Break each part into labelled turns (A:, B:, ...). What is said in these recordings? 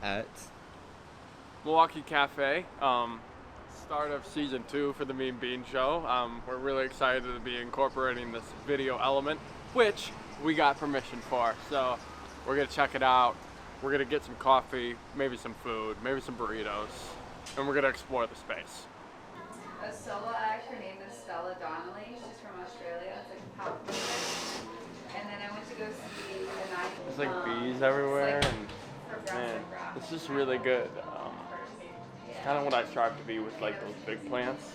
A: at
B: Milwaukee Caffè. Start of season 2 for the Mean Bean Show. We're really excited to be incorporating this video element, which we got permission for. So we're gonna check it out. We're gonna get some coffee, maybe some food, maybe some burritos, and we're gonna explore the space.
C: A solo act, her name is Stella Donnelly. She's from Australia. It's like a pop music. And then I went to go see the night.
B: There's like bees everywhere,
C: like
B: and man,
C: progressive rock.
B: it's just really good. Kind of what I strive to be with like those big plants.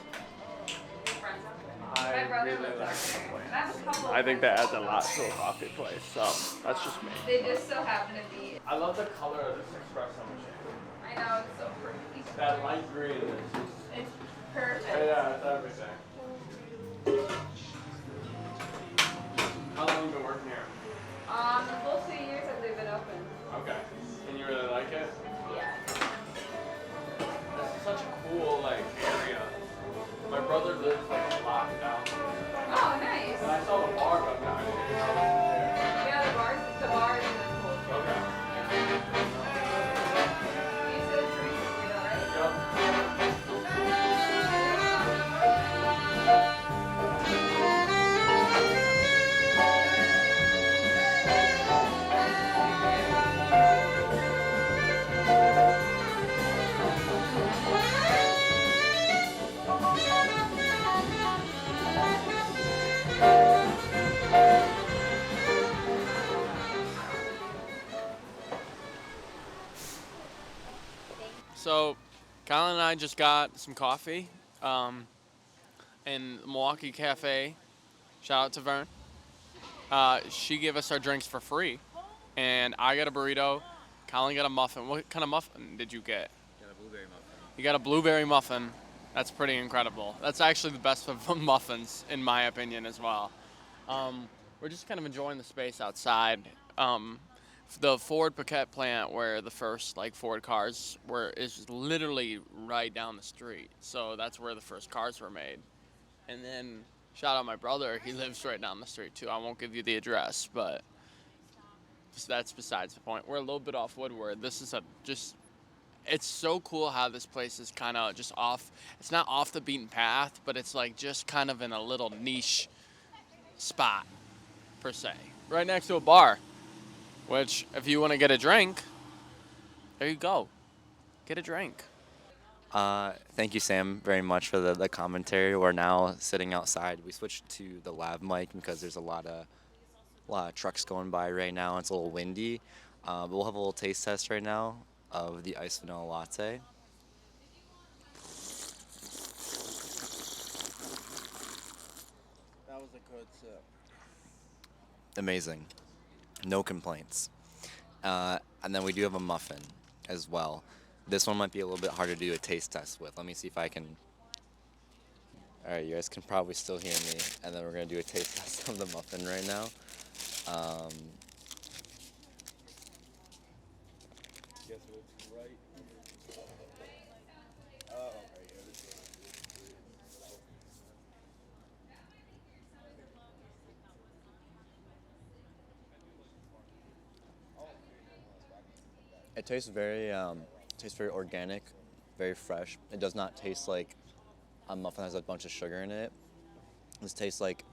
B: I really like the plants. I think that adds a lot to a coffee place, so that's just me.
C: They just so happen to be.
B: I love the color of this espresso machine.
C: I know, it's so pretty.
B: That light green is just...
C: It's perfect.
B: Yeah, it's everything. How long have you been working here?
C: The full 2 years that they've been open.
B: Okay. And you really like it?
C: Yeah.
B: This is such a cool, like, area. My brother lives, like, a block down there.
C: Oh, nice.
B: And I saw the bar, but I didn't know it was there.
C: Yeah, the bar is really cool.
B: Okay.
C: You said it's recently, though, right?
B: Yep. So, Collin and I just got some coffee in Milwaukee Cafe. Shout out to Vern. She gave us our drinks for free, and I got a burrito. Collin got a muffin. What kind of muffin did you get?
A: got a blueberry muffin.
B: You got a blueberry muffin. That's pretty incredible. That's actually the best of muffins, in my opinion, as well. We're just kind of enjoying the space outside. The Ford Paquette plant, where the first Ford cars were, is literally right down the street. So that's where the first cars were made. And then shout out my brother. He lives right down the street too. I won't give you the address, but that's besides the point. We're a little bit off Woodward. This is it's so cool how this place is kind of just off. It's not off the beaten path, but it's like just kind of in a little niche spot per se, right next to a bar. Which, if you want to get a drink, there you go. Get a drink.
A: Thank you, Sam, very much for the commentary. We're now sitting outside. We switched to the lav mic because there's a lot of trucks going by right now. It's a little windy. But we'll have a little taste test right now of the iced vanilla latte.
B: That was a good sip.
A: Amazing. No complaints. And then we do have a muffin as well. This one might be a little bit harder to do a taste test with. Let me see if I can. All right, you guys can probably still hear me. And then we're going to do a taste test of the muffin right now.
B: Guess what's right here? Oh, right here.
A: It tastes very organic, very fresh. It does not taste like a muffin that has a bunch of sugar in it. This tastes like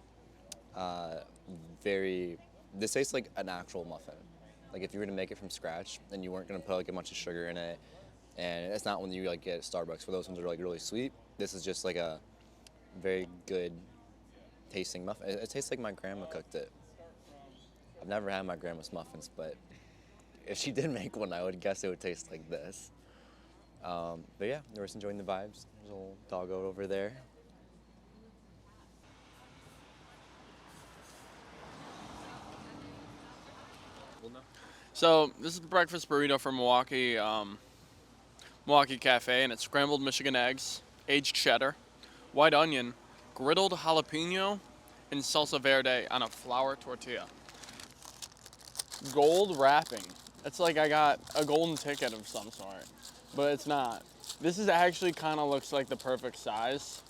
A: this tastes like an actual muffin. Like if you were to make it from scratch and you weren't gonna put like a bunch of sugar in it, and it's not one you like get at Starbucks where those ones are like really sweet. This is just like a very good tasting muffin. It tastes like my grandma cooked it. I've never had my grandma's muffins, but if she did make one, I would guess it would taste like this. But yeah, we're just enjoying the vibes. There's a little doggo over there.
B: So this is the breakfast burrito from Milwaukee Cafe, and it's scrambled Michigan eggs, aged cheddar, white onion, griddled jalapeno, and salsa verde on a flour tortilla. Gold wrapping. It's like I got a golden ticket of some sort, but it's not. This is actually kind of looks like the perfect size.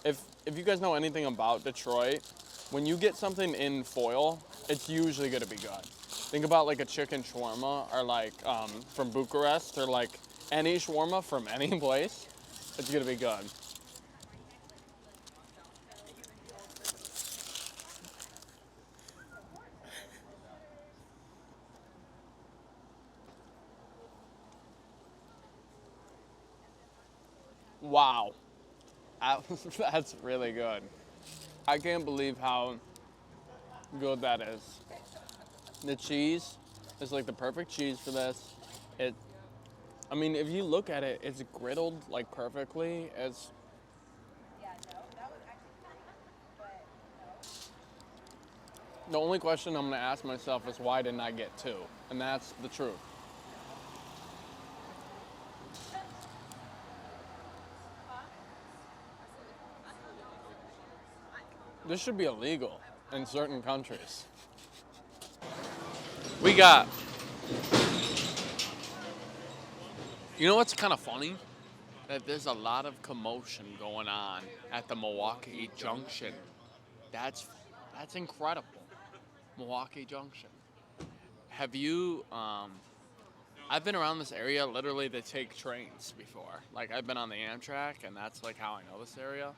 B: If you guys know anything about Detroit, when you get something in foil, it's usually gonna be good. Think about like a chicken shawarma or like from Bucharest or like any shawarma from any place. It's gonna be good. Wow. That's really good. I can't believe how good that is. The cheese is like the perfect cheese for this. I mean, if you look at it, it's griddled like perfectly. The only question I'm gonna ask myself is why didn't I get two? And that's the truth. This should be illegal in certain countries. We got, you know what's kind of funny? That there's a lot of commotion going on at the Milwaukee Junction. That's incredible. Milwaukee Junction. Have you, I've been around this area literally to take trains before. Like I've been on the Amtrak and that's like how I know this area.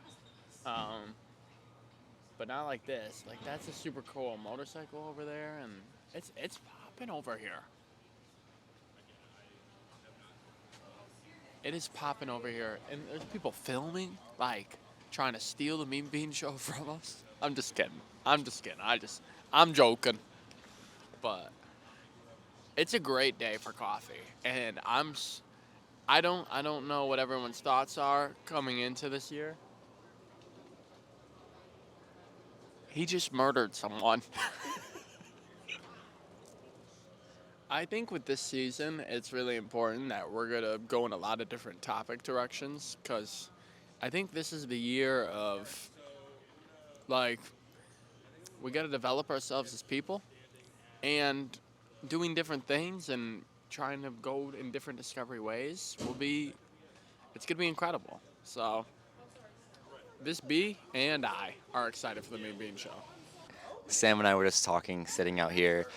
B: But not like this. Like that's a super cool motorcycle over there and it's popping over here. It is popping over here, and there's people filming, like, trying to steal the Mean Bean Show from us. I'm just kidding. I'm joking. But it's a great day for coffee, and I don't know what everyone's thoughts are coming into this year. He just murdered someone. I think with this season, it's really important that we're going to go in a lot of different topic directions because I think this is the year of, like, we got to develop ourselves as people and doing different things and trying to go in different discovery ways it's going to be incredible. So, this B and I are excited for the Mean Bean Show.
A: Sam and I were just talking, sitting out here,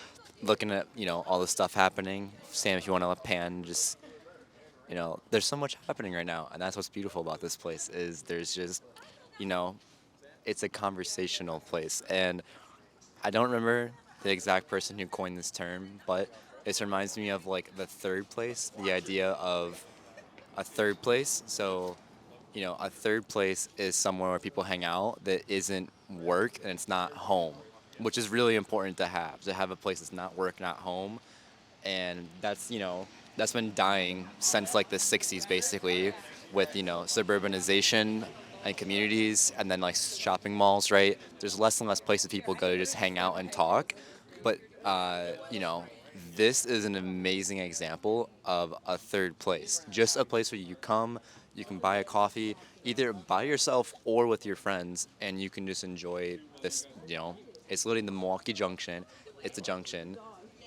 A: looking at, all the stuff happening. Sam, if you want to pan, just, there's so much happening right now. And that's what's beautiful about this place is there's just, it's a conversational place. And I don't remember the exact person who coined this term, but it reminds me of like the third place, the idea of a third place. So, a third place is somewhere where people hang out that isn't work and it's not home, which is really important to have a place that's not work, not home. And that's been dying since like the 60s basically with, suburbanization and communities and then like shopping malls, right? There's less and less places people go to just hang out and talk. But, this is an amazing example of a third place. Just a place where you come, you can buy a coffee, either by yourself or with your friends, and you can just enjoy this, it's literally the Milwaukee Junction. It's a junction.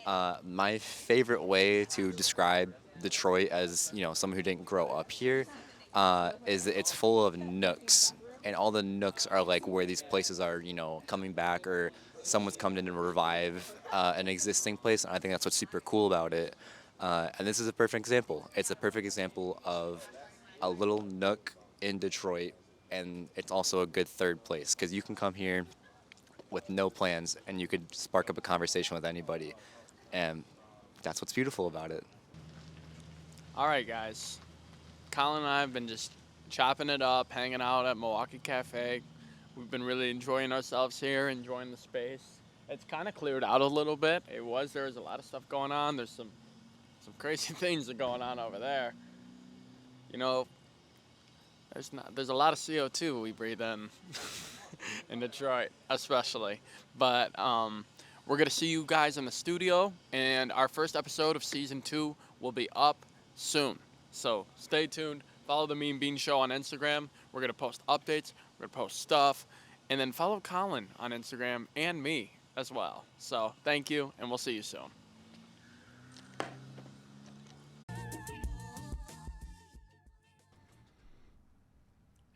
A: My favorite way to describe Detroit as, someone who didn't grow up here, is that it's full of nooks. And all the nooks are like where these places are, coming back or someone's come in to revive an existing place. And I think that's what's super cool about it. And this is a perfect example. It's a perfect example of a little nook in Detroit. And it's also a good third place because you can come here with no plans and you could spark up a conversation with anybody. And that's what's beautiful about it.
B: All right, guys. Collin and I have been just chopping it up, hanging out at Milwaukee Caffè. We've been really enjoying ourselves here, enjoying the space. It's kind of cleared out a little bit. There was a lot of stuff going on. There's some crazy things that are going on over there. There's a lot of CO2 we breathe in Detroit, especially. But we're gonna see you guys in the studio, and our first episode of season 2 will be up soon. So stay tuned. Follow the Mean Bean Show on Instagram. We're gonna post updates. We're gonna post stuff, and then follow Collin on Instagram and me as well. So thank you, and we'll see you soon.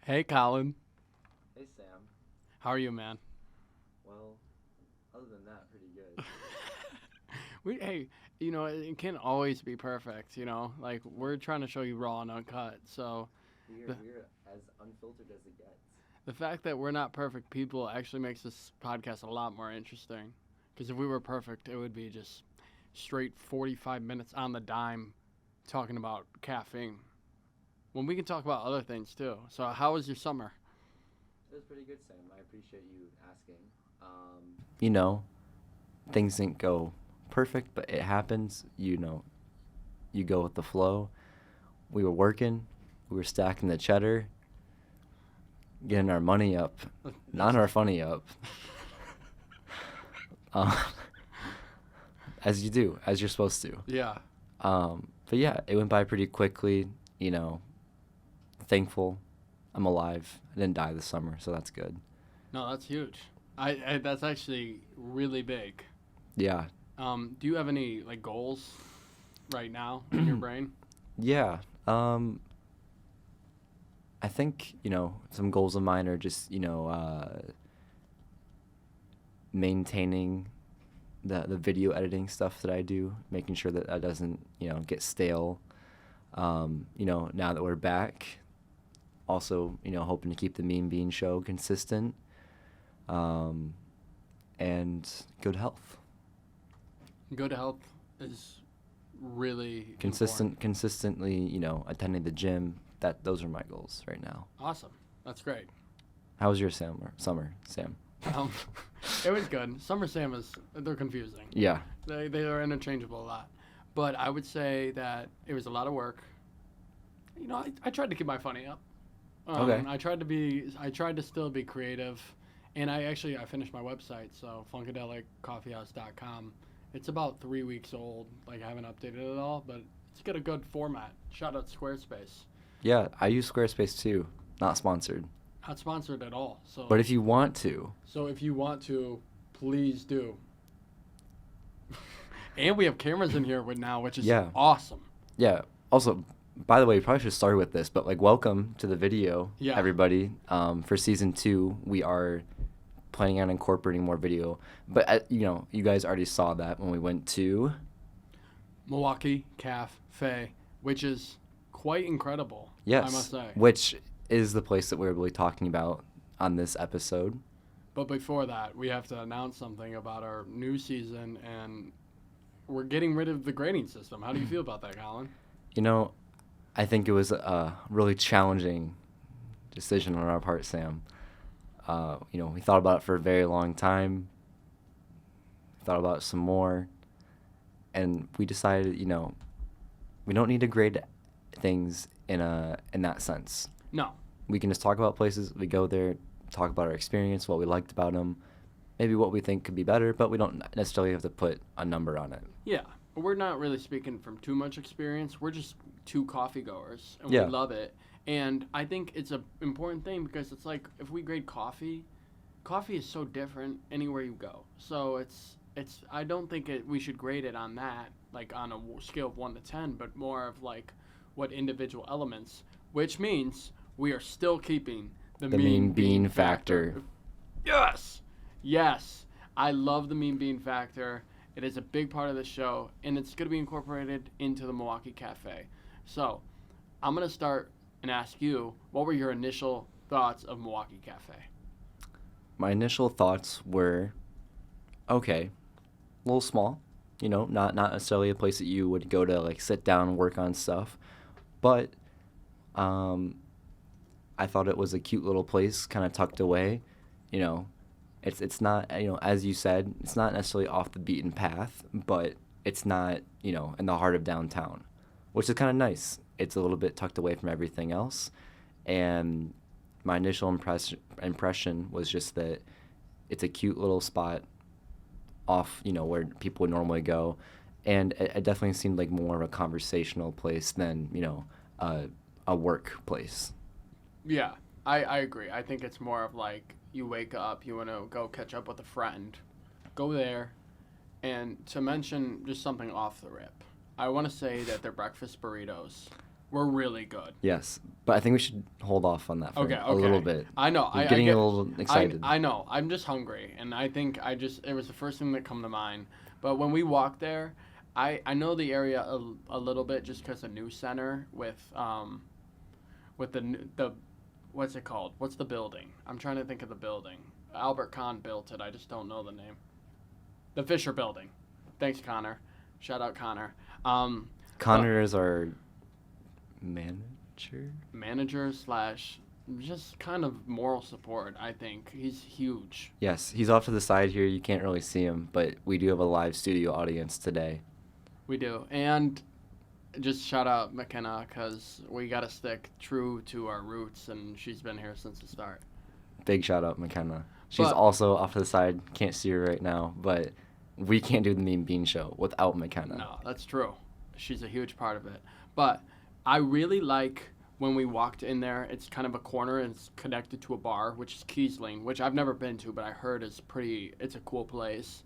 B: Hey, Collin.
A: Hey, Sam.
B: How are you, man?
A: Well, other than that, pretty good.
B: Hey, it can't always be perfect. Like we're trying to show you raw and uncut. So
A: We're as unfiltered as it gets.
B: the fact that we're not perfect people actually makes this podcast a lot more interesting. Because if we were perfect, it would be just straight 45 minutes on the dime talking about caffeine. When we can talk about other things too. So how was your summer?
A: It was pretty good, Sam. I appreciate you asking. You know, things didn't go perfect, but it happens. You go with the flow. We were working. We were stacking the cheddar, getting our money up, not our funny up. As you do, as you're supposed to.
B: Yeah.
A: But yeah, it went by pretty quickly. Thankful I'm alive. I didn't die this summer, so that's good.
B: No, that's huge. I that's actually really big.
A: Yeah.
B: Do you have any like goals right now in your brain?
A: Yeah. I think, some goals of mine are just, maintaining the video editing stuff that I do, making sure that doesn't, get stale. Now that we're back, also, hoping to keep the Mean Bean show consistent, and good health.
B: Good health is really
A: Consistently, attending the gym. Those are my goals right now.
B: Awesome. That's great.
A: How was your summer, Sam?
B: It was good. Summer Sam they're confusing.
A: Yeah.
B: They are interchangeable a lot. But I would say that it was a lot of work. I tried to keep my funny up.
A: Okay.
B: I tried to still be creative. And I finished my website, so funkadeliccoffeehouse.com. It's about 3 weeks old. Like, I haven't updated it at all, but it's got a good format. Shout out Squarespace.
A: Yeah, I use Squarespace too. Not sponsored.
B: Not sponsored at all. So.
A: But if you want to.
B: So if you want to, please do. And we have cameras in here now, which is awesome.
A: Yeah. Also, by the way, we probably should start with this, but welcome to the video, everybody. For season 2, we are planning on incorporating more video. But you guys already saw that when we went to
B: Milwaukee Caffè, which is quite incredible.
A: Yes,
B: I must say.
A: Which is the place that we're really talking about on this episode.
B: But before that, we have to announce something about our new season, and we're getting rid of the grading system. How do you feel about that, Collin?
A: I think it was a really challenging decision on our part, Sam. We thought about it for a very long time. Thought about it some more, and we decided, we don't need to grade things in that sense.
B: No.
A: We can just talk about places. We go there, talk about our experience, what we liked about them, maybe what we think could be better, but we don't necessarily have to put a number on it.
B: Yeah. We're not really speaking from too much experience. We're just two coffee goers, and
A: we
B: love it. And I think it's an important thing because it's like if we grade coffee is so different anywhere you go. So it's I don't think we should grade it on that, like on a scale of 1 to 10, but more of like what individual elements, which means we are still keeping the mean bean factor. Yes. I love the mean bean factor. It is a big part of the show, and it's going to be incorporated into the Milwaukee Caffè. So I'm going to start and ask you, what were your initial thoughts of Milwaukee Caffè?
A: My initial thoughts were, okay, a little small, not necessarily a place that you would go to sit down and work on stuff, but I thought it was a cute little place, kind of tucked away. It's not, as you said, it's not necessarily off the beaten path, but it's not, in the heart of downtown, which is kind of nice. It's a little bit tucked away from everything else. And my initial impression was just that it's a cute little spot off, where people would normally go. And it definitely seemed like more of a conversational place than, a work place.
B: Yeah, I agree. I think it's more of like you wake up, you want to go catch up with a friend, go there. And to mention just something off the rip, I want to say that their breakfast burritos were really good.
A: Yes, but I think we should hold off on that for a little bit.
B: I know.
A: You're getting a little excited.
B: I know. I'm just hungry, and I think it was the first thing that come to mind. But when we walked there, I know the area a little bit just because the news center with the what's it called? What's the building? I'm trying to think of the building. Albert Kahn built it. I just don't know the name. The Fisher Building. Thanks, Connor. Shout out Connor.
D: Connor is our manager?
B: Manager / just kind of moral support, I think. He's huge.
D: Yes, he's off to the side here. You can't really see him, but we do have a live studio audience today.
B: We do. And just shout out McKenna because we got to stick true to our roots, and she's been here since the start.
D: Big shout out, McKenna. She's also off to the side. Can't see her right now, but we can't do the Mean Bean Show without McKenna.
B: No, that's true. She's a huge part of it. But I really like when we walked in there, it's kind of a corner and it's connected to a bar, which is Kiesling, which I've never been to, but I heard it's a cool place.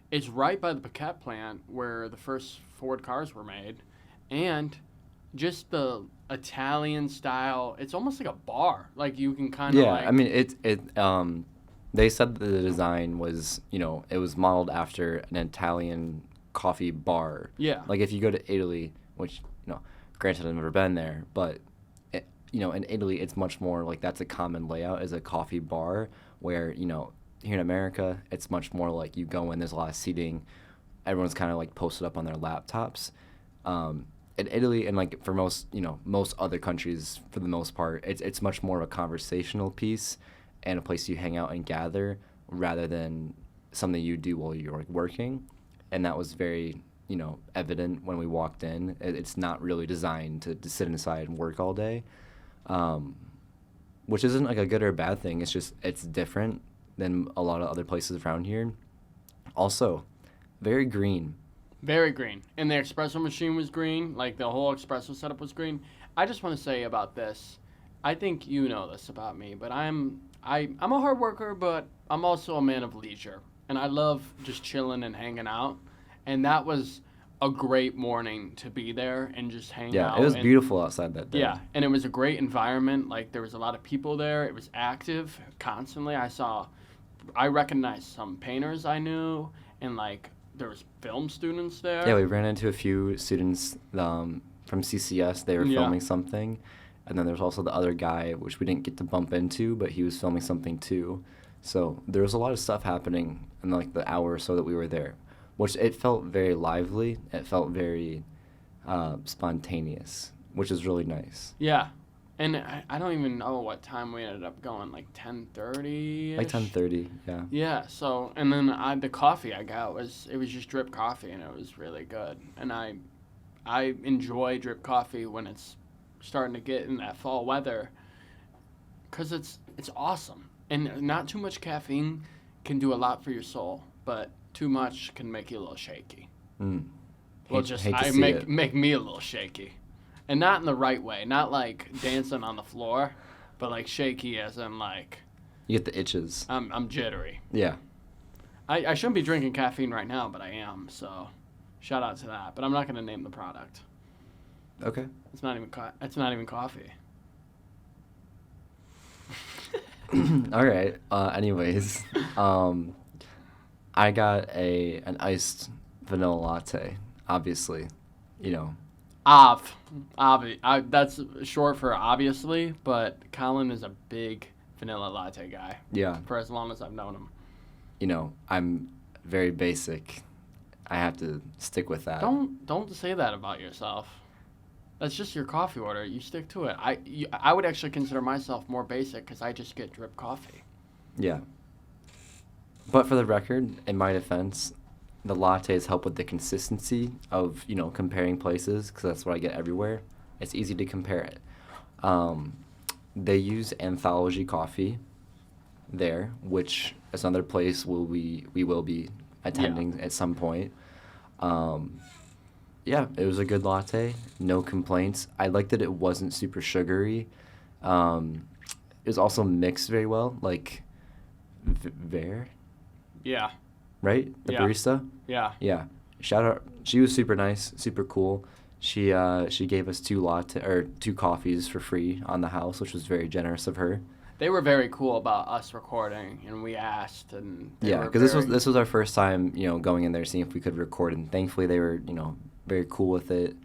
B: It's right by the Paquette plant where the first Ford cars were made. And just the Italian style, it's almost like a bar. Like you can kind of
D: I mean, they said that the design was, it was modeled after an Italian coffee bar.
B: Yeah.
D: Like if you go to Italy, which, granted I've never been there, but, in Italy it's much more like that's a common layout as a coffee bar where, here in America, it's much more like you go in, there's a lot of seating, everyone's kind of like posted up on their laptops. In Italy and like for most other countries for the most part, it's much more of a conversational piece and a place you hang out and gather rather than something you do while you're like working. And that was very, evident when we walked in. It's not really designed to sit inside and work all day, which isn't like a good or a bad thing. It's just, it's different than a lot of other places around here. Also, very green. Very green.
B: And the espresso machine was green. Like the whole espresso setup was green. I just want to say about this, I think you know this about me, but I'm a hard worker, but I'm also a man of leisure. And I love just chilling and hanging out. And that was a great morning to be there and just hang out.
D: Yeah, it was beautiful outside that day.
B: Yeah, and it was a great environment. Like, there was a lot of people there. It was active constantly. I recognized some painters I knew, and, like, there was film students there.
D: Yeah, we ran into a few students from CCS. They were filming something. And then there was also the other guy, which we didn't get to bump into, but he was filming something too. So there was a lot of stuff happening in, like, the hour or so that we were there. Which it felt very lively. It felt very spontaneous, which is really nice.
B: Yeah. And I don't even know what time we ended up going, like 10:30-ish?
D: Like 10:30, yeah.
B: Yeah, so, and then the coffee I got was just drip coffee, and it was really good. And I enjoy drip coffee when it's starting to get in that fall weather because it's awesome. And not too much caffeine can do a lot for your soul, but too much can make you a little shaky. Make me a little shaky. And not in the right way. Not like dancing on the floor, but like shaky as in like...
D: You get the itches.
B: I'm jittery.
D: Yeah.
B: I shouldn't be drinking caffeine right now, but I am, so shout out to that. But I'm not going to name the product.
D: Okay.
B: It's not even coffee.
D: All right. Anyways, I got an iced vanilla latte, obviously,
B: That's short for obviously, but Collin is a big vanilla latte guy.
D: Yeah.
B: For as long as I've known him.
D: I'm very basic. I have to stick with that.
B: Don't say that about yourself. That's just your coffee order. You stick to it. I would actually consider myself more basic because I just get drip coffee.
D: Yeah. But for the record, in my defense, the lattes help with the consistency of, comparing places because that's what I get everywhere. It's easy to compare it. They use Anthology Coffee there, which is another place we will be attending at some point. Yeah, it was a good latte. No complaints. I liked that it wasn't super sugary. It was also mixed very well, like Ver.
B: Yeah.
D: Right? The barista?
B: Yeah.
D: Yeah. Shout out. She was super nice, super cool. She gave us two coffees for free on the house, which was very generous of her.
B: they were very cool about us recording, and we asked, and they
D: Yeah,
B: were
D: because
B: very-
D: this was our first time, going in there, seeing if we could record, and thankfully they were, very cool with it.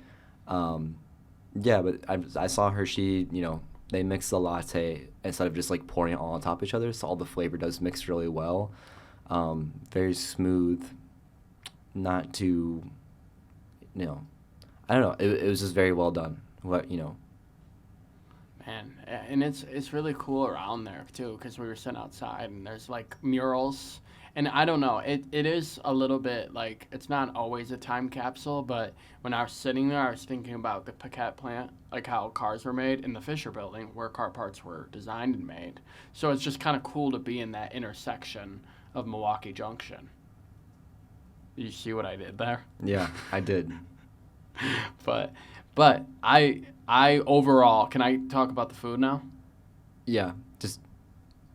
D: Yeah, but I saw her. They mix the latte instead of just like pouring it all on top of each other, so all the flavor does mix really well. Very smooth, not too, I don't know. It was just very well done.
B: Man, and it's really cool around there too, because we were sitting outside and there's like murals, and I don't know, it is a little bit like it's not always a time capsule, but when I was sitting there, I was thinking about the Paquette plant, like how cars were made, in the Fisher Building where car parts were designed and made. So it's just kind of cool to be in that intersection of Milwaukee Junction. You see what I did there?
D: Yeah, I did.
B: But I overall, can I talk about the food now?
D: Yeah, just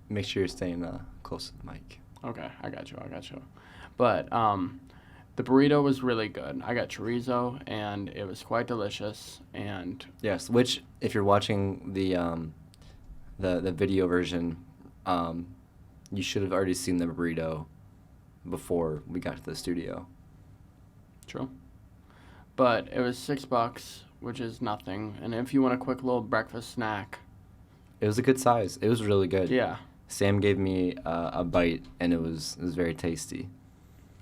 D: make sure you're staying close to the mic.
B: Okay, I got you. But the burrito was really good. I got chorizo, and it was quite delicious. And
D: Yes, which if you're watching the video version, you should have already seen the burrito before we got to the studio.
B: true. But it was $6, which is nothing. And if you want a quick little breakfast snack,
D: It was a good size. It was really good.
B: yeah,
D: Sam gave me a bite, and it was very tasty.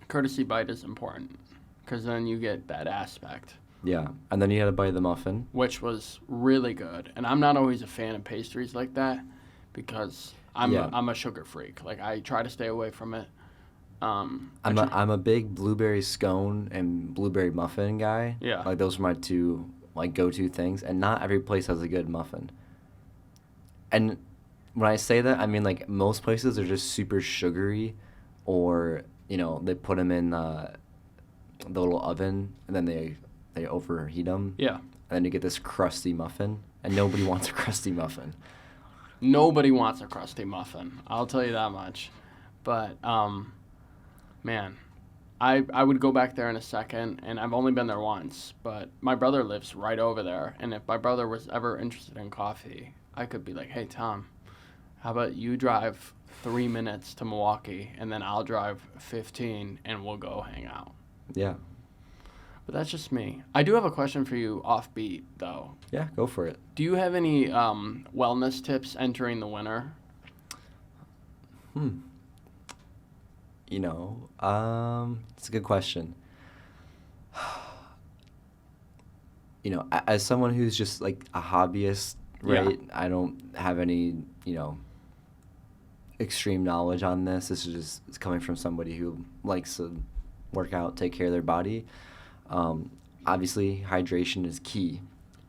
B: courtesy bite is important, because then you get that aspect,
D: Yeah, and then you had a bite of the muffin.
B: which was really good. And I'm not always a fan of pastries like that, because I'm a sugar freak. Like, I try to stay away from it.
D: I'm a big blueberry scone and blueberry muffin guy.
B: Yeah.
D: Like those are my two go-to things, and not every place has a good muffin. And when I say that, I mean like most places are just super sugary, or they put them in the little oven and then they overheat them.
B: Yeah.
D: And then you get this crusty muffin, and nobody wants a crusty muffin.
B: Nobody wants a crusty muffin. I'll tell you that much. But, man, I would go back there in a second, and I've only been there once. But my brother lives right over there, and if my brother was ever interested in coffee, I could be like, hey, Tom, how about you drive 3 minutes to Milwaukee, and then I'll drive 15, and we'll go hang out.
D: Yeah.
B: But that's just me. I do have a question for you offbeat, though.
D: Yeah, go for it.
B: Do you have any wellness tips entering the winter?
D: It's a good question. As someone who's just like a hobbyist, right?
B: Yeah.
D: I don't have any, extreme knowledge on this. This is just it's coming from somebody who likes to work out, take care of their body. Obviously, hydration is key.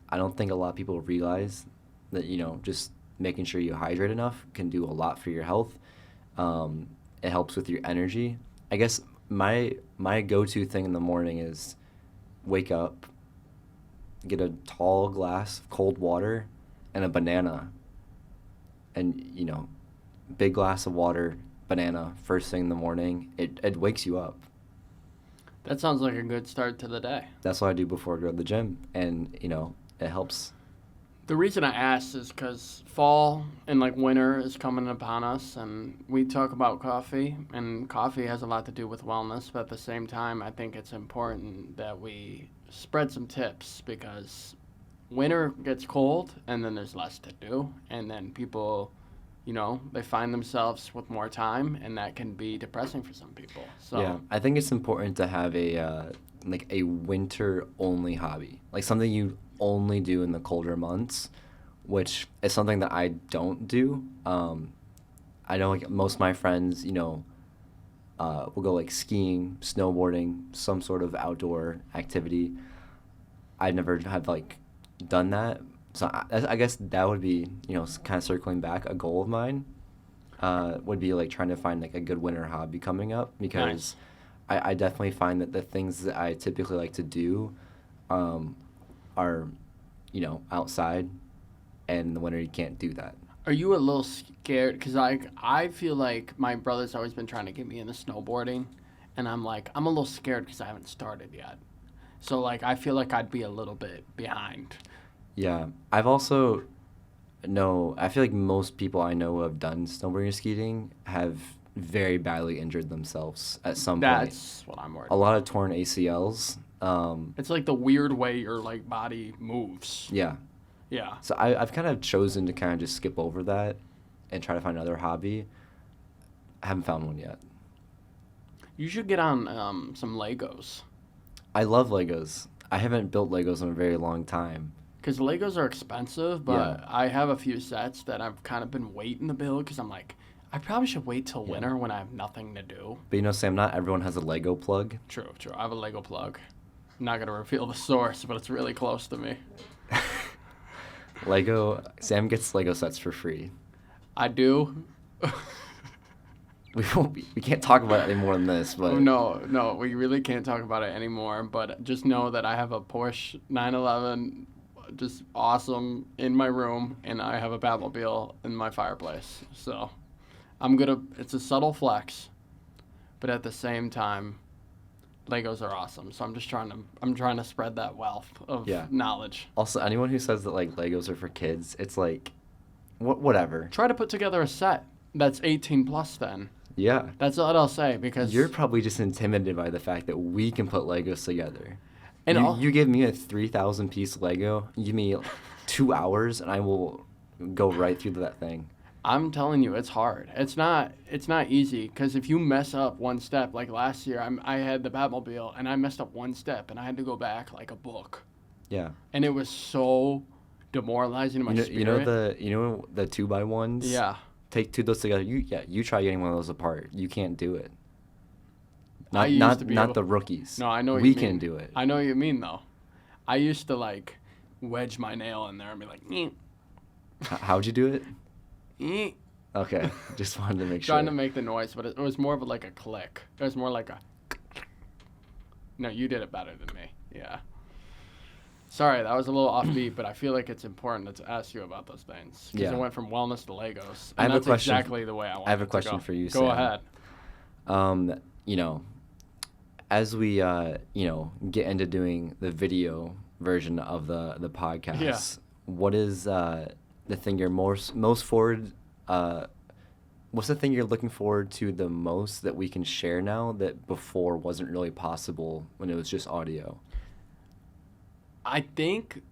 D: I don't think a lot of people realize that, just making sure you hydrate enough can do a lot for your health. It helps with your energy. I guess my go-to thing in the morning is wake up, get a tall glass of cold water and a banana. And, big glass of water, banana, first thing in the morning. It wakes you up.
B: That sounds like a good start to the day.
D: That's what I do before I go to the gym. And, it helps.
B: The reason I asked is because fall and winter is coming upon us, and we talk about coffee, and coffee has a lot to do with wellness, but at the same time, I think it's important that we spread some tips, because winter gets cold, and then there's less to do, and then people, they find themselves with more time, and that can be depressing for some people. So
D: Yeah, I think it's important to have a winter-only hobby, like something you only do in the colder months, which is something that I don't do. I know most of my friends, will go skiing, snowboarding, some sort of outdoor activity. I never have done that, so I guess that would be kind of circling back, a goal of mine. Would be trying to find a good winter hobby coming up, because
B: Nice.
D: I definitely find that the things that I typically like to do are outside, and in the winter you can't do that.
B: Are you a little scared? Because I feel like my brother's always been trying to get me into snowboarding, and I'm a little scared because I haven't started yet. So I feel like I'd be a little bit behind.
D: Yeah, I've also know, I feel like most people I know who have done snowboarding or skiing have very badly injured themselves at some point.
B: That's what I'm worried
D: A
B: about.
D: lot of torn ACLs.
B: It's like the weird way your like body moves.
D: Yeah.
B: Yeah.
D: So I've kind of chosen to kind of just skip over that and try to find another hobby. I haven't found one yet.
B: You should get on some Legos.
D: I love Legos. I haven't built Legos in a very long time.
B: Because Legos are expensive, but
D: Yeah.
B: I have a few sets that I've kind of been waiting to build because I'm like, I probably should wait till winter when I have nothing to do.
D: But you know, Sam, not everyone has a Lego plug.
B: True. I have a Lego plug. I'm not going to reveal the source, but it's really close to me.
D: Sam gets Lego sets for free.
B: I do.
D: We can't talk about it any more than this, but
B: No, we really can't talk about it anymore. But just know that I have a Porsche 911, just awesome, in my room, and I have a Batmobile in my fireplace. So it's a subtle flex, but at the same time, Legos are awesome. So I'm trying to spread that wealth of knowledge.
D: Also, anyone who says that like Legos are for kids, it's like, whatever.
B: Try to put together a set that's 18 plus then.
D: Yeah.
B: That's what I'll say because
D: You're probably just intimidated by the fact that we can put Legos together.
B: And
D: you give me a 3,000 piece Lego, you give me 2 hours, and I will go right through that thing.
B: I'm telling you, it's hard. It's not easy because if you mess up one step, like last year, I had the Batmobile and I messed up one step and I had to go back like a book,
D: Yeah.
B: and it was so demoralizing to my spirit.
D: You know the 2x1s?
B: Yeah.
D: Take two of those together. You try getting one of those apart. You can't do it.
B: I used to be
D: Not
B: able-
D: the rookies.
B: No, I know what
D: we
B: you mean.
D: can do it.
B: I know what you mean though. I used to like wedge my nail in there and be like,
D: How'd you do it?
B: eh.
D: Okay, just wanted to make sure.
B: Trying to make the noise, but it was more of like a click. It was more like a. No, you did it better than me. Yeah. Sorry, that was a little offbeat, but I feel like it's important to ask you about those things because
D: Yeah.
B: it went from wellness to Legos.
D: I have a
B: that's
D: question.
B: exactly the way I want.
D: I have a
B: it to
D: question
B: go.
D: for you,
B: Go
D: Sam.
B: ahead.
D: You know, as we get into doing the video version of the podcast,
B: Yeah.
D: what is the thing you're most forward? What's the thing you're looking forward to the most that we can share now that before wasn't really possible when it was just audio?
B: I think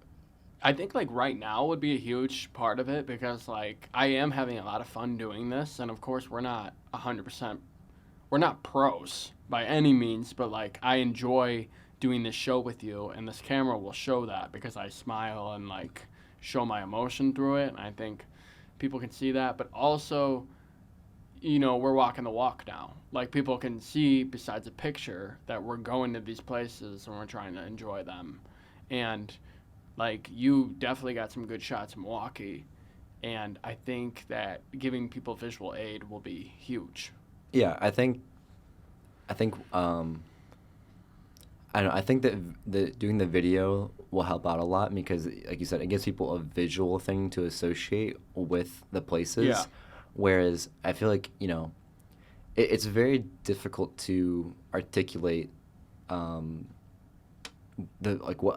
B: like right now would be a huge part of it because like I am having a lot of fun doing this, and of course we're not 100%. We're not pros by any means, but like I enjoy doing this show with you, and this camera will show that because I smile and like show my emotion through it, and I think people can see that. But also, we're walking the walk now. Like people can see besides a picture that we're going to these places and we're trying to enjoy them. And like you definitely got some good shots in Milwaukee, and I think that giving people visual aid will be huge.
D: Yeah, I think I don't know, I think that doing the video will help out a lot because, like you said, it gives people a visual thing to associate with the places.
B: Yeah.
D: Whereas I feel like, it's very difficult to articulate what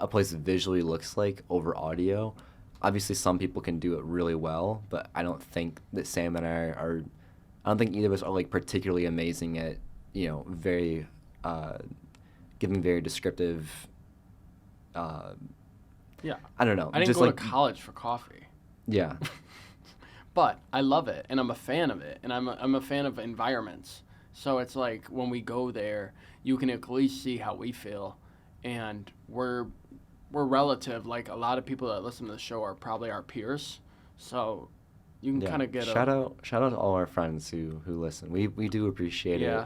D: a place visually looks like over audio. Obviously, some people can do it really well, but I don't think that Sam and I I don't think either of us are like particularly amazing at, very giving very descriptive.
B: Yeah.
D: I don't know.
B: I didn't
D: just
B: go
D: like
B: to college for coffee,
D: yeah,
B: but I love it and I'm a fan of it, and I'm a fan of environments. So it's like when we go there, you can at least see how we feel, and we're relative. Like a lot of people that listen to the show are probably our peers, so you can kind of get
D: shout out to all our friends who listen. We do appreciate it.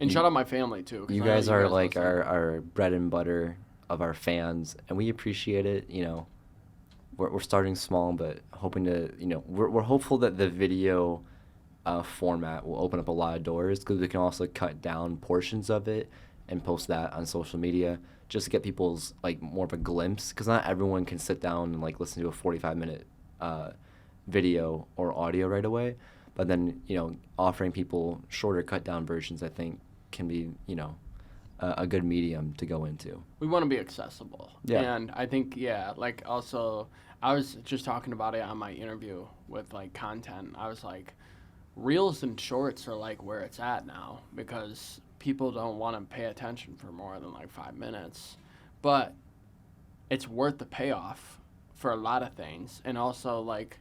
B: And shout out my family too. 'Cause
D: You
B: I know
D: guys are like
B: listen.
D: our bread and butter of our fans, and we appreciate it. We're starting small, but hoping to, we're hopeful that the video format will open up a lot of doors because we can also cut down portions of it and post that on social media just to get people's like more of a glimpse, because not everyone can sit down and like listen to a 45-minute video or audio right away. But then, offering people shorter cut down versions, I think can be, a good medium to go into.
B: We want to be accessible.
D: Yeah.
B: And I think, like also, I was just talking about it on my interview with like content. I was like, reels and shorts are like where it's at now because people don't want to pay attention for more than like 5 minutes, but it's worth the payoff for a lot of things. And also, like,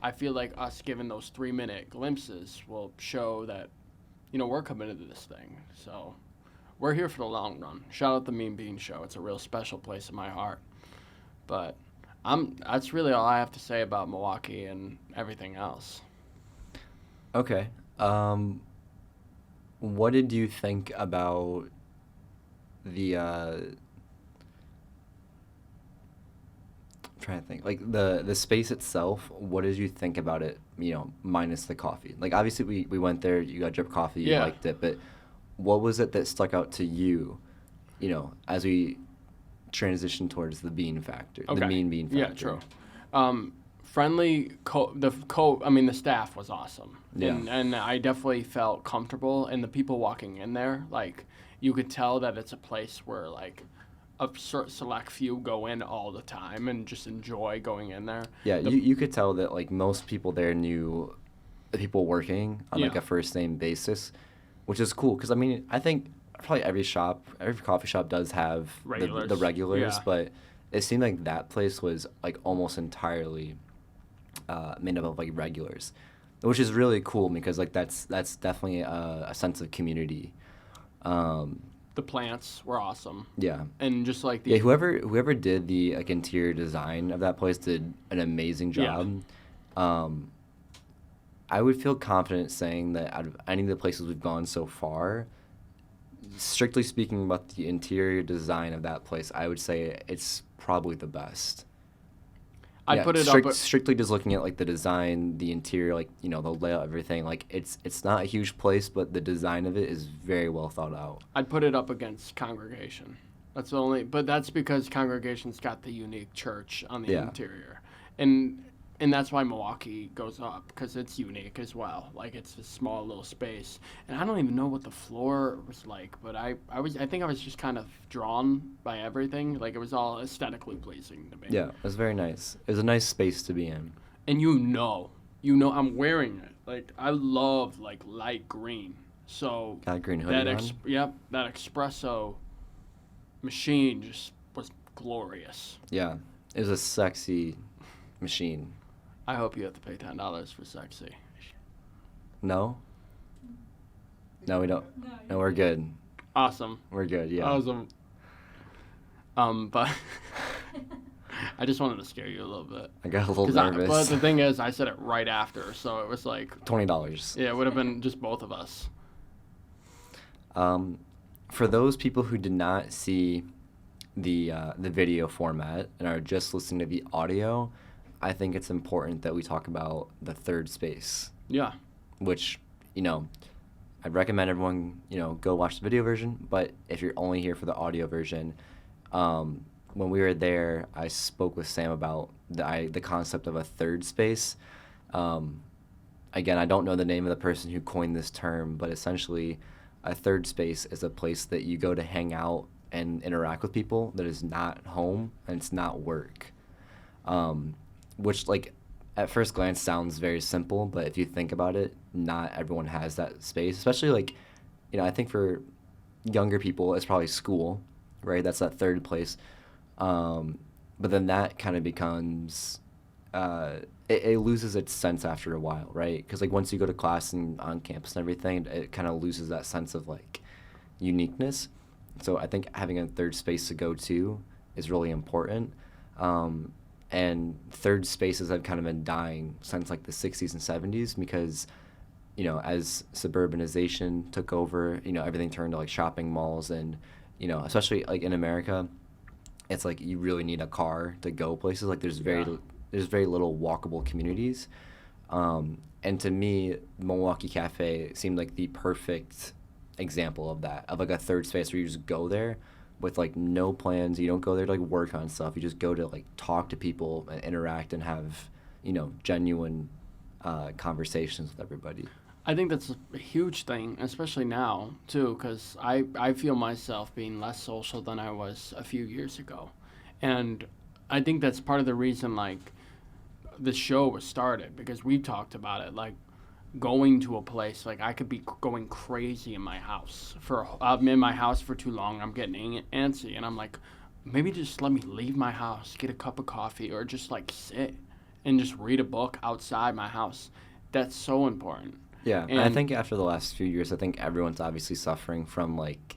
B: I feel like us giving those 3-minute glimpses will show that, we're committed to this thing. So we're here for the long run. Shout out the Mean Bean Show. It's a real special place in my heart. But that's really all I have to say about Milwaukee and everything else.
D: Okay. What did you think about the trying to think, like, the space itself? What did you think about it, minus the coffee? Like, obviously we went there, you got drip coffee, you
B: Yeah.
D: liked it, but what was it that stuck out to you, as we transition towards the bean factor, the mean bean factor?
B: Yeah, true. Friendly, the staff was awesome.
D: Yeah.
B: And I definitely felt comfortable, and the people walking in there, like, you could tell that it's a place where, like, a select few go in all the time and just enjoy going in there.
D: Yeah, you could tell that, like, most people there knew the people working on, like,
B: Yeah.
D: a first-name basis, which is cool, because, I think probably every coffee shop does have
B: Regulars.
D: the regulars,
B: Yeah.
D: but it seemed like that place was, like, almost entirely made up of, like, regulars, which is really cool because, like, that's definitely a sense of community.
B: The plants were awesome.
D: Yeah.
B: And just like
D: Yeah, whoever did the, like, interior design of that place did an amazing job. I would feel confident saying that out of any of the places we've gone so far, strictly speaking about the interior design of that place, I would say it's probably the best.
B: I'd put it up.
D: Strictly just looking at, like, the design, the interior, like, the layout, everything. Like, it's not a huge place, but the design of it is very well thought out.
B: I'd put it up against Congregation. That's the only, but that's because Congregation's got the unique church on the
D: Yeah.
B: interior, and that's why Milwaukee goes up, because it's unique as well. Like, it's a small little space, and I don't even know what the floor was like, but I think I was just kind of drawn by everything. Like, it was all aesthetically pleasing to me.
D: Yeah, it was very nice. It was a nice space to be in.
B: And I'm wearing it. Like, I love, like, light green. So
D: Got a green hoodie on.
B: that espresso machine just was glorious.
D: Yeah, it was a sexy machine.
B: I hope you have to pay $10 for sexy.
D: No? No, we don't. No, we're good.
B: Awesome.
D: We're good, yeah.
B: Awesome. But I just wanted to scare you a little bit.
D: I got a little nervous.
B: But the thing is, I said it right after, so it was like
D: $20.
B: yeah, it would have been just both of us.
D: For those people who did not see the video format and are just listening to the audio, I think it's important that we talk about the third space,
B: Yeah.
D: which, I'd recommend everyone, go watch the video version. But if you're only here for the audio version, when we were there, I spoke with Sam about the concept of a third space. Again, I don't know the name of the person who coined this term, but essentially a third space is a place that you go to hang out and interact with people that is not home and it's not work. Which, like, at first glance sounds very simple, but if you think about it, not everyone has that space, especially, like, I think for younger people, it's probably school, right? That's that third place. But then that kind of becomes, it loses its sense after a while, right? Because, like, once you go to class and on campus and everything, it kind of loses that sense of, like, uniqueness. So I think having a third space to go to is really important. And third spaces have kind of been dying since, like, the 60s and 70s because, as suburbanization took over, everything turned to, like, shopping malls and, especially, like, in America, it's like you really need a car to go places. Like, there's very little walkable communities. And to me, Milwaukee Caffè seemed like the perfect example of that, of, like, a third space where you just go there with, like, no plans. You don't go there to, like, work on stuff. You just go to, like, talk to people and interact and have, genuine conversations with everybody.
B: I think that's a huge thing, especially now, too, because I feel myself being less social than I was a few years ago. And I think that's part of the reason, like, the show was started, because we've talked about it, like going to a place, like I could be going crazy in my house. I'm in my house for too long, I'm getting antsy, and I'm like, maybe just let me leave my house, get a cup of coffee, or just like sit and just read a book outside my house. That's so important.
D: Yeah, and I think after the last few years, I think everyone's obviously suffering from, like,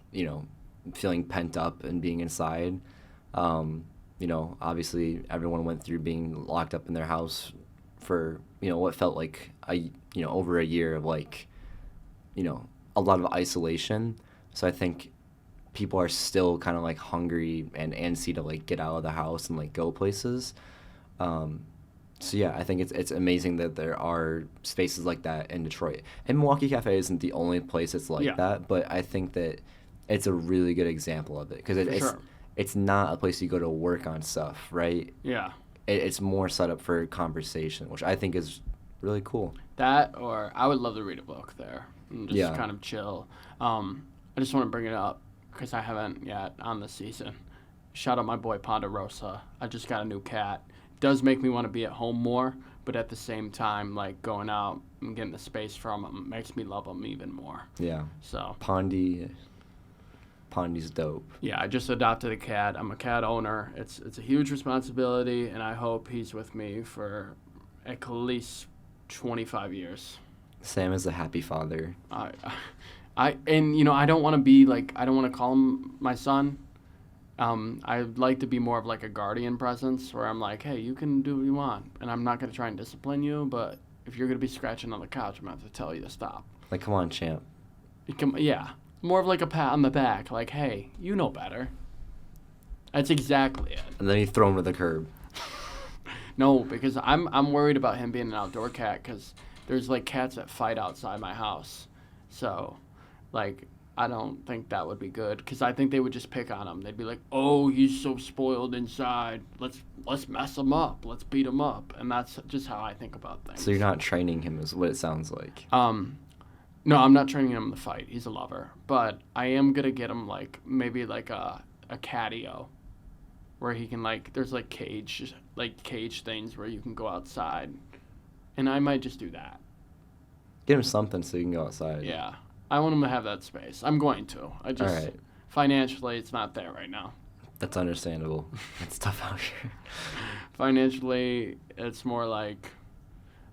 D: feeling pent up and being inside. Obviously everyone went through being locked up in their house for, what felt like over a year of, like, a lot of isolation. So I think people are still kind of like hungry and antsy to like get out of the house and like go places. So yeah, I think it's amazing that there are spaces like that in Detroit. And Milwaukee Caffè isn't the only place that's like that, but I think that it's a really good example of it, because it's not a place you go to work on stuff, right?
B: Yeah.
D: It's more set up for conversation, which I think is really cool.
B: That, or I would love to read a book there and just kind of chill. I just want to bring it up because I haven't yet on this season. Shout out my boy Ponderosa. I just got a new cat. Does make me want to be at home more, but at the same time, like going out and getting the space from him makes me love him even more.
D: Yeah.
B: So
D: Pondy's dope.
B: Yeah, I just adopted a cat. I'm a cat owner. It's a huge responsibility, and I hope he's with me for at least 25 years.
D: Sam is a happy father.
B: I don't want to be like, I don't want to call him my son. I'd like to be more of like a guardian presence where I'm like, hey, you can do what you want, and I'm not going to try and discipline you, but if you're going to be scratching on the couch, I'm going to have to tell you to stop.
D: Like, come on, champ.
B: Yeah. More of like a pat on the back, like, hey, you know better. That's exactly it.
D: And then you throw him to the curb.
B: No, because I'm worried about him being an outdoor cat, because there's like cats that fight outside my house. So, like, I don't think that would be good, because I think they would just pick on him. They'd be like, "Oh, he's so spoiled inside. Let's mess him up. Let's beat him up." And that's just how I think about things.
D: So you're not training him, is what it sounds like.
B: No, I'm not training him to fight. He's a lover, but I am gonna get him like maybe like a catio, where he can like there's like cage things where you can go outside, and I might just do that.
D: Get him something so you can go outside.
B: Yeah. I want him to have that space. I'm going to. Financially, it's not there right now.
D: That's understandable. It's tough out here.
B: Financially, it's more like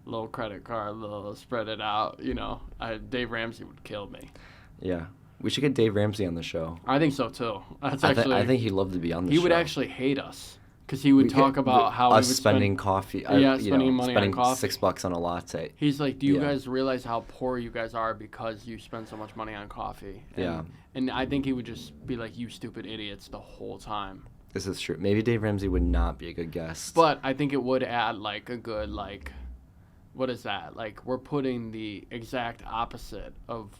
B: little credit card, little spread it out. Dave Ramsey would kill me.
D: Yeah. We should get Dave Ramsey on the show.
B: I think so, too. I
D: think he'd love to be on the show.
B: He would actually hate us. Because he would talk about how
D: us spending coffee.
B: Spending money on coffee.
D: $6 on a latte.
B: He's like, do you guys realize how poor you guys are because you spend so much money on coffee? And I think he would just be like, you stupid idiots the whole time.
D: This is true. Maybe Dave Ramsey would not be a good guest.
B: But I think it would add like a good what is that? Like, we're putting the exact opposite of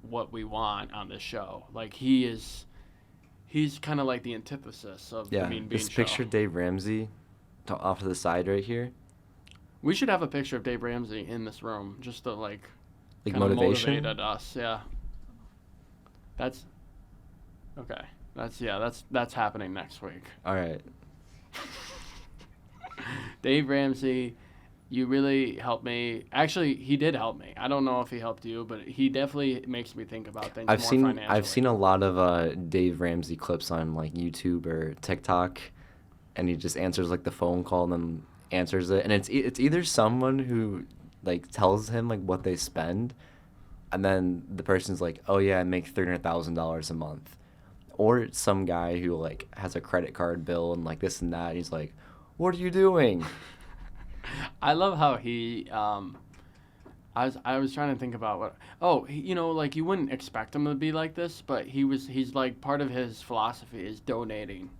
B: what we want on this show. Like, he's kind of like the antithesis of the Mean Bean
D: Just
B: show.
D: picture Dave Ramsey off to the side right here.
B: We should have a picture of Dave Ramsey in this room just to like
D: motivation?
B: motivate us. Yeah. That's okay. That's happening next week.
D: All right.
B: Dave Ramsey, you really helped me. Actually, he did help me. I don't know if he helped you, but he definitely makes me think about things financially.
D: I've seen a lot of Dave Ramsey clips on like YouTube or TikTok, and he just answers like the phone call and then answers it, and it's either someone who like tells him like what they spend, and then the person's like, "Oh yeah, I make $300,000 a month," or it's some guy who like has a credit card bill and like this and that. And he's like, "What are you doing?"
B: I love how he. I was trying to think about what. Oh, like you wouldn't expect him to be like this, but he's like part of his philosophy is donating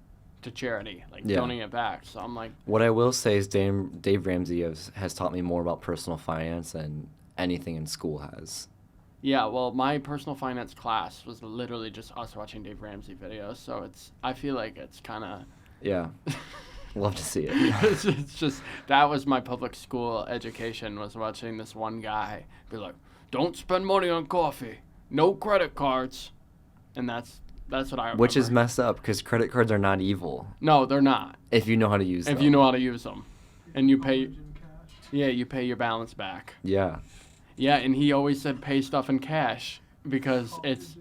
B: to charity, like donating it back. So I'm like.
D: What I will say is Dave Ramsey has taught me more about personal finance than anything in school has.
B: Yeah, well, my personal finance class was literally just us watching Dave Ramsey videos, so I feel like it's kind of.
D: Yeah. Love to see it.
B: It's just that was my public school education, was watching this one guy be like, "Don't spend money on coffee, no credit cards," and that's what I remember.
D: Which is messed up because credit cards are not evil.
B: No, they're not.
D: If you know how to use them.
B: If you know how to use them, and you pay. Yeah, you pay your balance back.
D: Yeah.
B: Yeah, and he always said pay stuff in cash because it's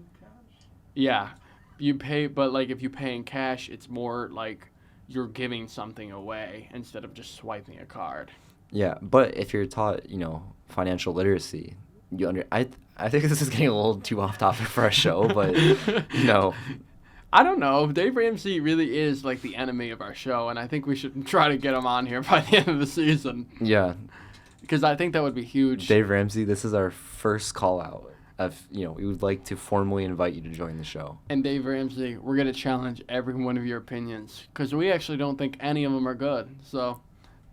B: yeah, you pay, but like if you pay in cash, it's more like you're giving something away instead of just swiping a card.
D: Yeah, but if you're taught, financial literacy, I think this is getting a little too off topic for our show, but
B: I don't know. Dave Ramsey really is like the enemy of our show, and I think we should try to get him on here by the end of the season.
D: Yeah.
B: Because I think that would be huge.
D: Dave Ramsey, this is our first call out of, we would like to formally invite you to join the show.
B: And Dave Ramsey, we're going to challenge every one of your opinions because we actually don't think any of them are good. So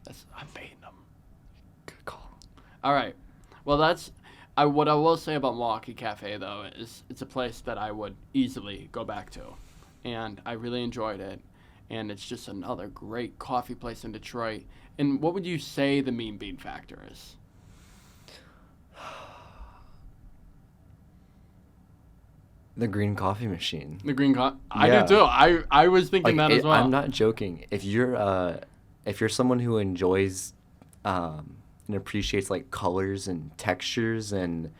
B: I'm baiting them.
D: Good call.
B: All right. Well, what I will say about Milwaukee Caffè, though, is it's a place that I would easily go back to. And I really enjoyed it. And it's just another great coffee place in Detroit. And what would you say the mean bean factor is?
D: The green coffee machine.
B: The green coffee? I
D: Yeah.
B: do too. I was thinking that as well.
D: I'm not joking. If you're someone who enjoys and appreciates like colors and textures and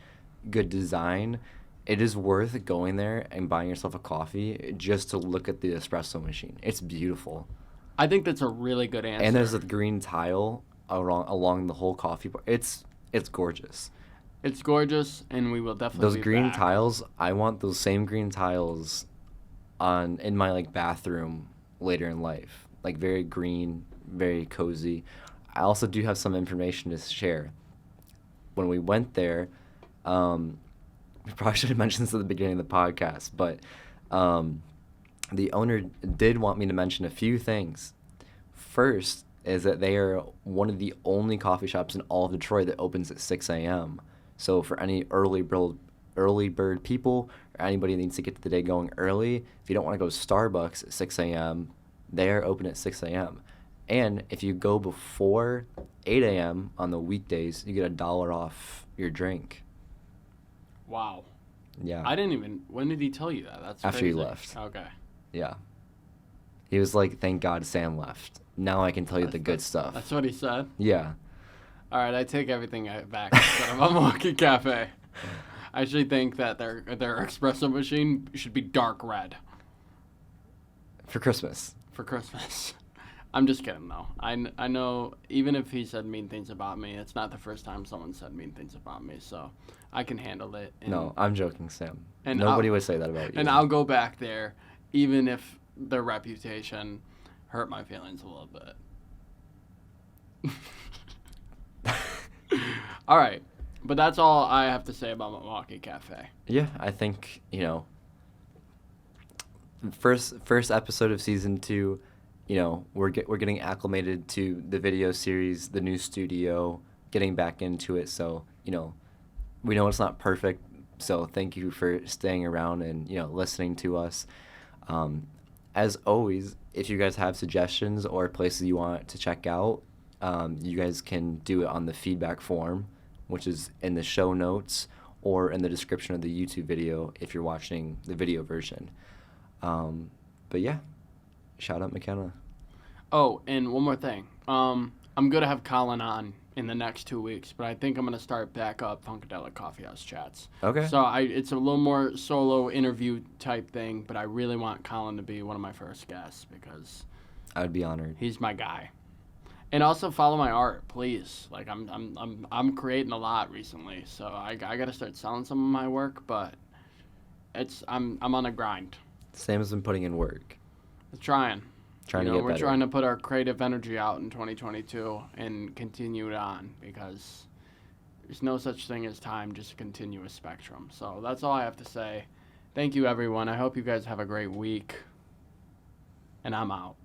D: good design, it is worth going there and buying yourself a coffee just to look at the espresso machine. It's beautiful.
B: I think that's a really good answer.
D: And there's a green tile along the whole coffee bar. It's gorgeous.
B: It's gorgeous, and we will definitely
D: Those
B: be
D: green
B: back.
D: tiles, I want those same green tiles in my like bathroom later in life. Like very green, very cozy. I also do have some information to share. When we went there, we probably should have mentioned this at the beginning of the podcast, but the owner did want me to mention a few things. First is that they are one of the only coffee shops in all of Detroit that opens at 6 a.m. So for any early bird people or anybody that needs to get the day going early, if you don't want to go to Starbucks at 6 a.m., they are open at 6 a.m. And if you go before 8 a.m. on the weekdays, you get $1 off your drink.
B: Wow.
D: Yeah.
B: When did he tell you that? That's
D: After
B: crazy.
D: he left.
B: Okay.
D: Yeah. He was like, thank God Sam left. Now I can tell you the good stuff.
B: That's what he said?
D: Yeah.
B: All right, I take everything back instead of Milwaukee Cafe. I actually think that their espresso machine should be dark red
D: For Christmas.
B: for Christmas. I'm just kidding, though. I know even if he said mean things about me, it's not the first time someone said mean things about me, so I can handle it.
D: No, I'm joking, Sam.
B: and
D: Nobody
B: I'll-
D: would say that about you.
B: And I'll go back there, even if their reputation hurt my feelings a little bit. All right, but that's all I have to say about Milwaukee Cafe.
D: Yeah, I think, first episode of season 2, we're getting acclimated to the video series, the new studio, getting back into it. So, we know it's not perfect. So thank you for staying around and, listening to us. As always, if you guys have suggestions or places you want to check out, you guys can do it on the feedback form, which is in the show notes or in the description of the YouTube video if you're watching the video version. But yeah, shout out McKenna.
B: Oh, and one more thing. I'm going to have Collin on in the next 2 weeks, but I think I'm going to start back up Funkadelic Coffee House chats.
D: Okay.
B: So it's a little more solo interview type thing, but I really want Collin to be one of my first guests because
D: I would be honored.
B: he's my guy. And also follow my art, please. Like I'm creating a lot recently, so I got to start selling some of my work, but I'm on a grind.
D: Sam has been putting in work.
B: Trying
D: Trying to get
B: we're
D: better.
B: trying to put our creative energy out in 2022 and continue it on because there's no such thing as time, just a continuous spectrum. So that's all I have to say. Thank you, everyone. I hope you guys have a great week. And I'm out.